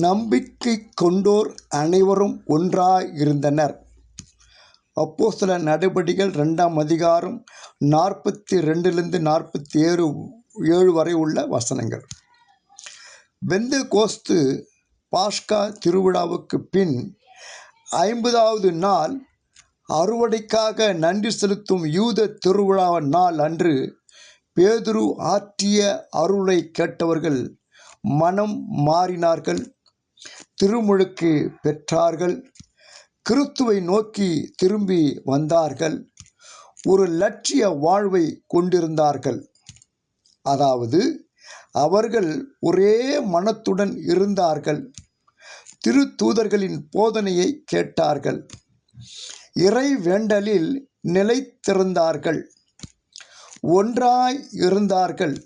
நம்பிக்கை கொண்டோர் அனைவரும் ஒன்றாயிருந்தனர். அப்போஸ்தலர் நடபடிகள் 2ஆம் அதிகாரம் 42 47 வரை உள்ள வசனங்கள். பெந்தெகோஸ்து பாஸ்கா திருவிழாவுக்கு பின் 50வது நாள் அறுவடைக்காக நன்றி செலுத்தும் யூத திருவிழா நாள் அன்று பேதுரு ஆற்றிய அருளை கேட்டவர்கள் மனம் மாறினார்கள், திருமுழுக்கு பெற்றார்கள், கிறிஸ்துவை நோக்கி திரும்பி வந்தார்கள், ஒரு லட்சிய வாழ்வை கொண்டிருந்தார்கள். அதாவது அவர்கள் ஒரே மனத்துடன் இருந்தார்கள், திருத்தூதர்களின் போதனையை கேட்டார்கள், இறை வேண்டலில் நிலைத்திருந்தார்கள், ஒன்றாய் இருந்தார்கள்,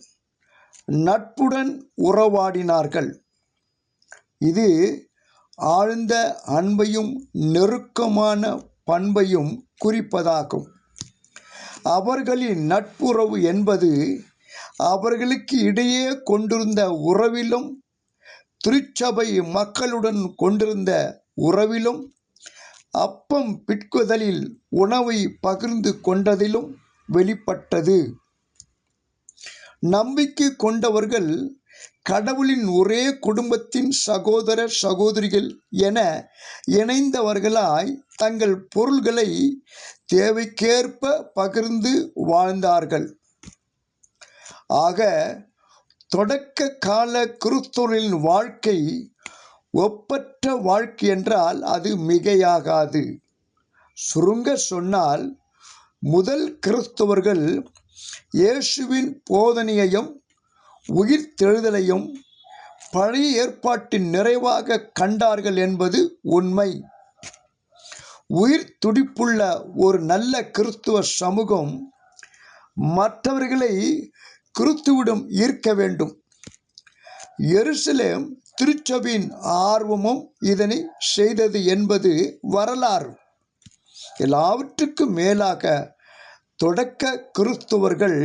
நட்புடன் உறவாடினார்கள். இது ஆழ்ந்த அன்பையும் நெருக்கமான பண்பையும் குறிப்பதாகும். அவர்களின் நட்புறவு என்பது அவர்களுக்கு இடையே கொண்டிருந்த உறவிலும், திருச்சபை மக்களுடன் கொண்டிருந்த உறவிலும், அப்பம் பிட்குதலில் உணவை பகிர்ந்து கொண்டதிலும் வெளிப்பட்டது. நம்பிக்கை கொண்டவர்கள் கடவுளின் ஒரே குடும்பத்தின் சகோதர சகோதரிகள் என இணைந்தவர்களாய் தங்கள் பொருள்களை தேவைக்கேற்ப பகிர்ந்து வாழ்ந்தார்கள். ஆக தொடக்க கால கிறிஸ்தவர்களின் வாழ்க்கை ஒப்பற்ற வாழ்க்கை என்றால் அது மிகையாகாது. சுருங்க சொன்னால், முதல் கிறிஸ்தவர்கள் இயேசுவின் போதனையையும் உயிர்த்தெழுதலையும் பழைய ஏற்பாட்டின் நிறைவாக கண்டார்கள் என்பது உண்மை. உயிர் துடிப்புள்ள ஒரு நல்ல கிறிஸ்துவ சமூகம் மற்றவர்களை கிறிஸ்துவிடம் ஈர்க்க வேண்டும். எருசலேம் திருச்சபையின் ஆர்வமும் இதனை செய்தது என்பது வரலாறு. எல்லாவற்றுக்கும் மேலாக தொடக்க கிறிஸ்தவர்கள்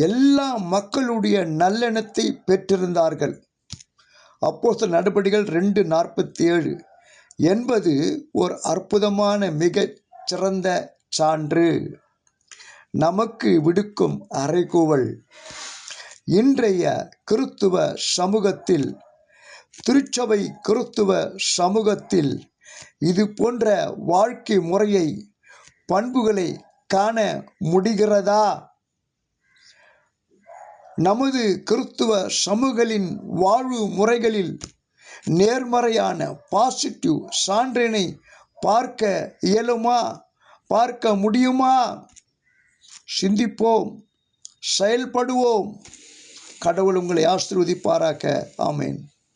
எல்லா மக்களுடைய நல்லெண்ணத்தை பெற்றிருந்தார்கள். அப்போஸ்தலர் நடபடிகள் 2:47 என்பது ஒரு அற்புதமான மிகச் சிறந்த சான்று, நமக்கு விடுக்கும் அறைகூவல். இன்றைய கிறிஸ்துவ சமூகத்தில், திருச்சபை கிறிஸ்துவ சமூகத்தில் இது போன்ற வாழ்க்கை முறையை, பண்புகளை காண முடிகிறதா? நமது கிறிஸ்துவ சமூகங்களின் வாழ்வு முறைகளில் நேர்மறையான பாசிட்டிவ் சான்றினை பார்க்க இயலுமா? பார்க்க முடியுமா? சிந்திப்போம், செயல்படுவோம். கடவுள் உங்களை ஆசீர்வதிப்பாராக. ஆமென்.